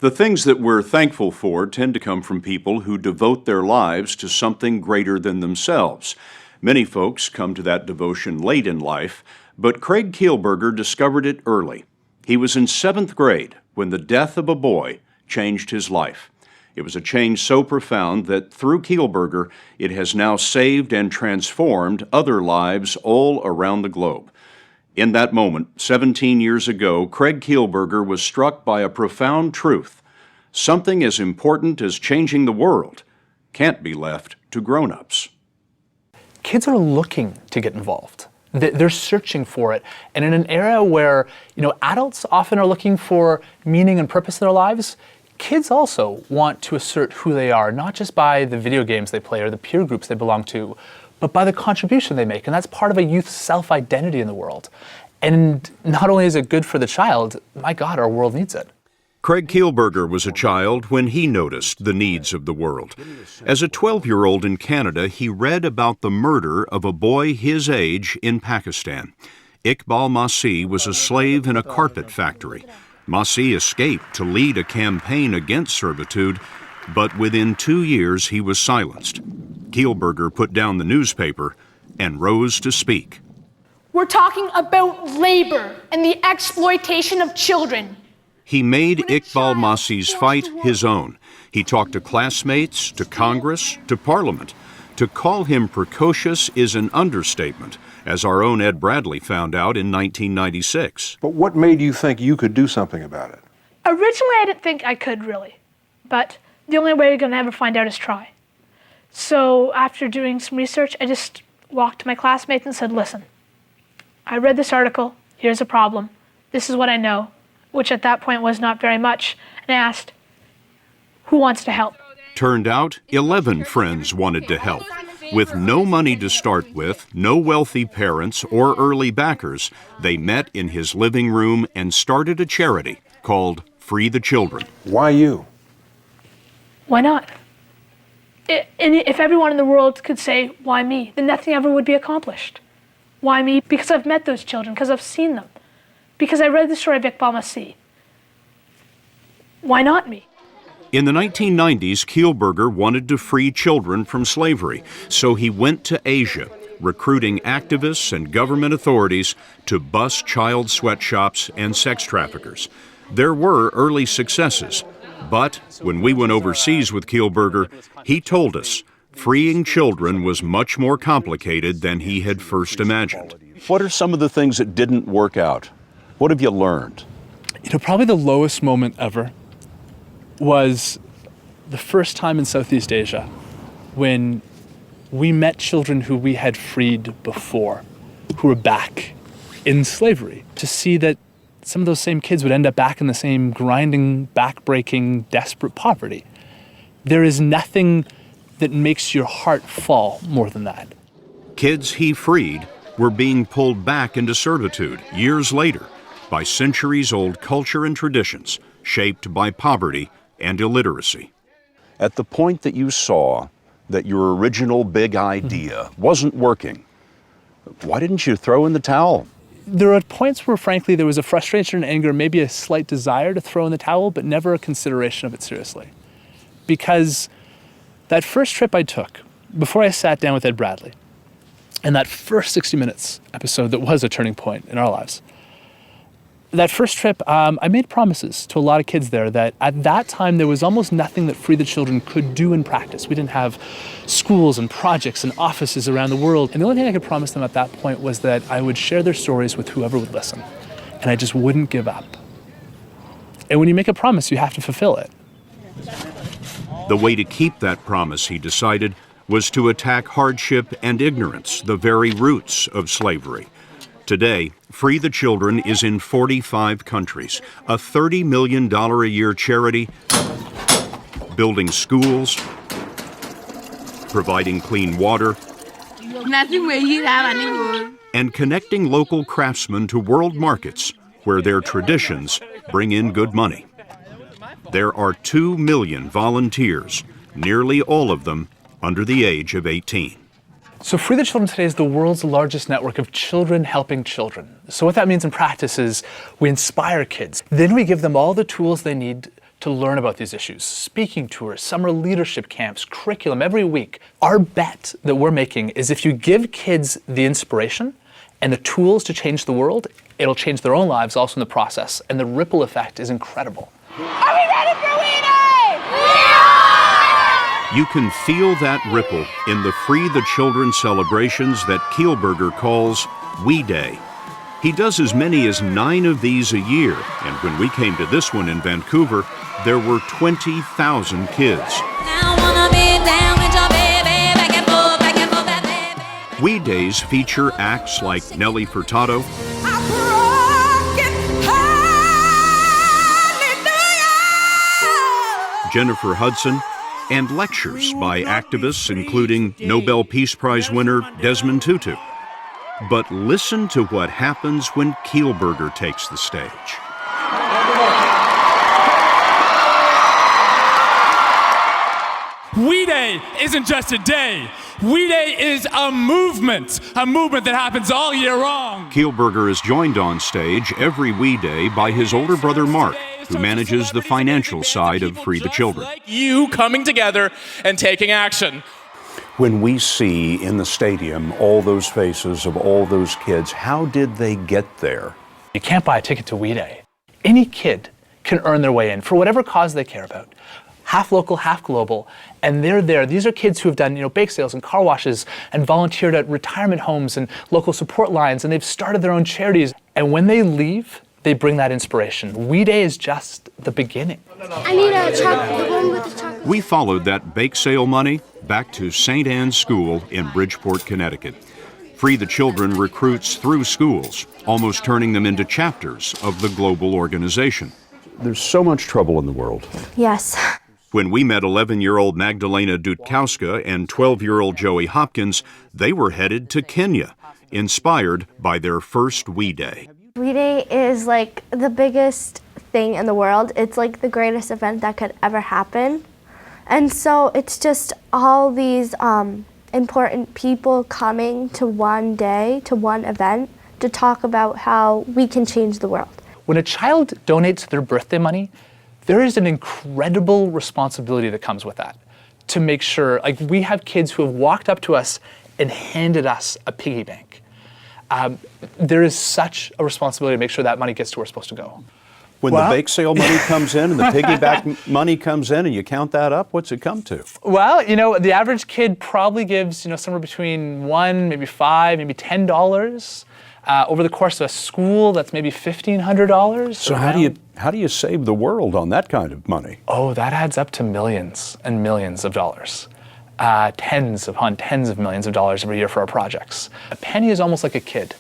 The things that we're thankful for tend to come from people who devote their lives to something greater than themselves. Many folks come to that devotion late in life, but Craig Kielburger discovered it early. He was in 7th grade when the death of a boy changed his life. It was a change so profound that through Kielburger, it has now saved and transformed other lives all around the globe. In that moment, 17 years ago, Craig Kielburger was struck by a profound truth. Something as important as changing the world can't be left to grown-ups. Kids are looking to get involved. They're searching for it. And in an era where, adults often are looking for meaning and purpose in their lives, kids also want to assert who they are, not just by the video games they play or the peer groups they belong to, but by the contribution they make. And that's part of a youth's self-identity in the world. And not only is it good for the child, my God, our world needs it. Craig Kielburger was a child when he noticed the needs of the world. As a 12-year-old in Canada, he read about the murder of a boy his age in Pakistan. Iqbal Masih was a slave in a carpet factory. Masih escaped to lead a campaign against servitude, but within 2 years he was silenced. Kielburger put down the newspaper and rose to speak. We're talking about labor and the exploitation of children. He made Iqbal Masih's fight his own. He talked to classmates, to Congress, to Parliament. To call him precocious is an understatement, as our own Ed Bradley found out in 1996. But what made you think you could do something about it? Originally, I didn't think I could really, but the only way you're going to ever find out is try. So after doing some research, I just walked to my classmates and said, listen, I read this article, here's a problem, this is what I know, which at that point was not very much, and I asked, who wants to help? Turned out 11 friends wanted to help. With no money to start with, no wealthy parents or early backers, they met in his living room and started a charity called Free the Children. Why you? Why not? And if everyone in the world could say, why me, then nothing ever would be accomplished. Why me? Because I've met those children, because I've seen them, because I read the story of Iqbal Masih. Why not me? In the 1990s, Kielburger wanted to free children from slavery, so he went to Asia, recruiting activists and government authorities to bust child sweatshops and sex traffickers. There were early successes, but when we went overseas with Kielburger, he told us freeing children was much more complicated than he had first imagined. What are some of the things that didn't work out? What have you learned? Probably the lowest moment ever was the first time in Southeast Asia when we met children who we had freed before, who were back in slavery, to see that some of those same kids would end up back in the same grinding, back-breaking, desperate poverty. There is nothing that makes your heart fall more than that. Kids he freed were being pulled back into servitude years later by centuries-old culture and traditions shaped by poverty and illiteracy. At the point that you saw that your original big idea wasn't working, why didn't you throw in the towel? There are points where, frankly, there was a frustration and anger, maybe a slight desire to throw in the towel, but never a consideration of it seriously. Because that first trip I took, before I sat down with Ed Bradley, and that first 60 Minutes episode that was a turning point in our lives, that first trip, I made promises to a lot of kids there that at that time there was almost nothing that Free the Children could do in practice. We didn't have schools and projects and offices around the world. And the only thing I could promise them at that point was that I would share their stories with whoever would listen. And I just wouldn't give up. And when you make a promise, you have to fulfill it. The way to keep that promise, he decided, was to attack hardship and ignorance, the very roots of slavery. Today, Free the Children is in 45 countries, a $30 million a year charity, building schools, providing clean water, and connecting local craftsmen to world markets where their traditions bring in good money. There are 2 million volunteers, nearly all of them under the age of 18. So Free the Children today is the world's largest network of children helping children. So what that means in practice is we inspire kids. Then we give them all the tools they need to learn about these issues. Speaking tours, summer leadership camps, curriculum every week. Our bet that we're making is if you give kids the inspiration and the tools to change the world, it'll change their own lives also in the process. And the ripple effect is incredible. Are we ready for We Day? You can feel that ripple in the Free the Children celebrations that Kielburger calls We Day. He does as many as 9 of these a year, and when we came to this one in Vancouver, there were 20,000 kids. We Days feature acts like Nelly Furtado, Jennifer Hudson, and lectures by activists including Nobel Peace Prize winner Desmond Tutu. But listen to what happens when Kielburger takes the stage. We Day isn't just a day. We Day is a movement that happens all year long. Kielburger is joined on stage every We Day by his older brother Mark, who manages the financial side of Free the Children. Like you coming together and taking action. When we see in the stadium all those faces of all those kids, how did they get there? You can't buy a ticket to We Day. Any kid can earn their way in for whatever cause they care about. Half local, half global, and they're there. These are kids who have done, bake sales and car washes and volunteered at retirement homes and local support lines, and they've started their own charities. And when they leave, they bring that inspiration. We Day is just the beginning. I need a chocolate, the one with the chocolate. We followed that bake sale money back to St. Anne's School in Bridgeport, Connecticut. Free the Children recruits through schools, almost turning them into chapters of the global organization. There's so much trouble in the world. Yes. When we met 11-year-old Magdalena Dutkowska and 12-year-old Joey Hopkins, they were headed to Kenya, inspired by their first We Day. We Day is like the biggest thing in the world. It's like the greatest event that could ever happen. And so it's just all these important people coming to one day, to one event, to talk about how we can change the world. When a child donates their birthday money, there is an incredible responsibility that comes with that to make sure, like we have kids who have walked up to us and handed us a piggy bank. There is such a responsibility to make sure that money gets to where it's supposed to go. When the bake sale money comes in and the piggyback money comes in and you count that up, what's it come to? Well, the average kid probably gives, somewhere between $1, maybe $5, maybe $10. Over the course of a school, that's maybe $1,500. So how do you save the world on that kind of money? Oh, that adds up to millions and millions of dollars. Tens of millions of dollars every year for our projects. A penny is almost like a kid.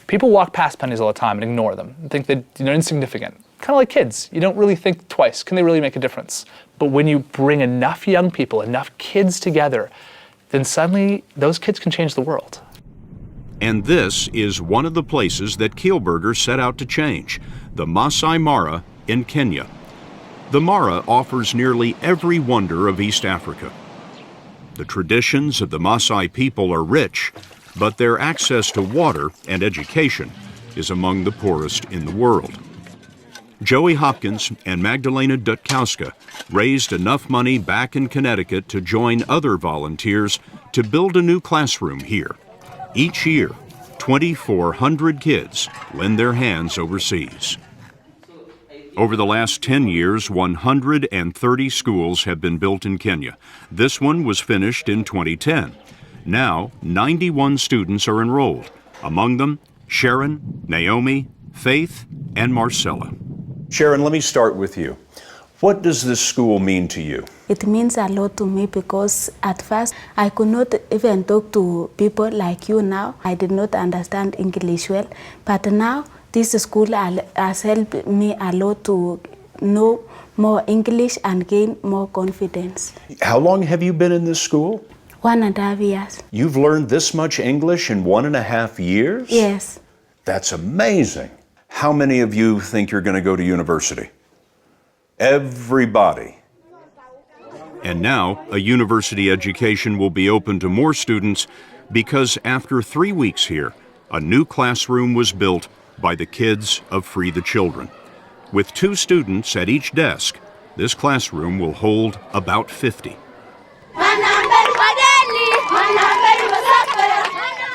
People walk past pennies all the time and ignore them and think that they're insignificant. Kind of like kids. You don't really think twice. Can they really make a difference? But when you bring enough young people, enough kids together, then suddenly those kids can change the world. And this is one of the places that Kielburger set out to change, the Masai Mara in Kenya. The Mara offers nearly every wonder of East Africa. The traditions of the Maasai people are rich, but their access to water and education is among the poorest in the world. Joey Hopkins and Magdalena Dutkowska raised enough money back in Connecticut to join other volunteers to build a new classroom here. Each year, 2,400 kids lend their hands overseas. Over the last 10 years, 130 schools have been built in Kenya. This one was finished in 2010. Now, 91 students are enrolled. Among them, Sharon, Naomi, Faith, and Marcella. Sharon, let me start with you. What does this school mean to you? It means a lot to me because at first I could not even talk to people like you now. I did not understand English well, but now this school has helped me a lot to know more English and gain more confidence. How long have you been in this school? 1.5 years. You've learned this much English in 1.5 years? Yes. That's amazing. How many of you think you're going to go to university? Everybody. And now, a university education will be open to more students because after 3 weeks here, a new classroom was built by the kids of Free the Children. With 2 students at each desk, This classroom will hold about 50.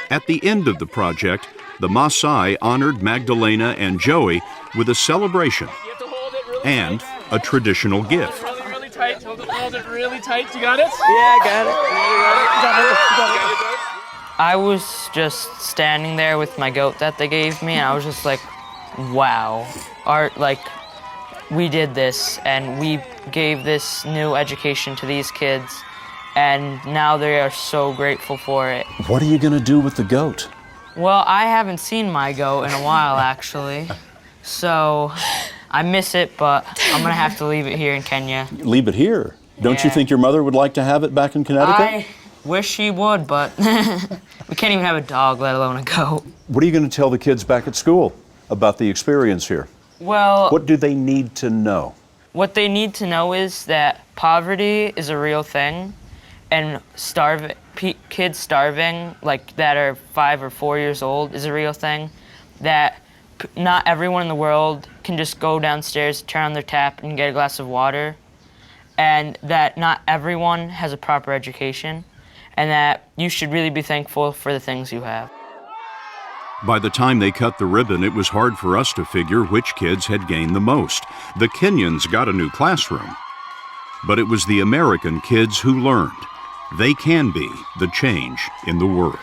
At the end of the project, the Maasai honored Magdalena and Joey with a celebration and a traditional gift. Really tight. Hold it really tight. You got it? Yeah, I got it. I was just standing there with my goat that they gave me, and I was just like, wow. We did this, and we gave this new education to these kids, and now they are so grateful for it. What are you going to do with the goat? Well, I haven't seen my goat in a while, actually. So I miss it, but I'm going to have to leave it here in Kenya. Leave it here. Don't you Yeah. think your mother would like to have it back in Connecticut? I wish she would, but we can't even have a dog, let alone a goat. What are you going to tell the kids back at school about the experience here? Well, What do they need to know? what they need to know is that poverty is a real thing, and kids starving, like that are 5 or 4 years old, is a real thing. That not everyone in the world can just go downstairs, turn on their tap, and get a glass of water, and that not everyone has a proper education, and that you should really be thankful for the things you have. By the time they cut the ribbon, it was hard for us to figure which kids had gained the most. The Kenyans got a new classroom, but it was the American kids who learned. They can be the change in the world.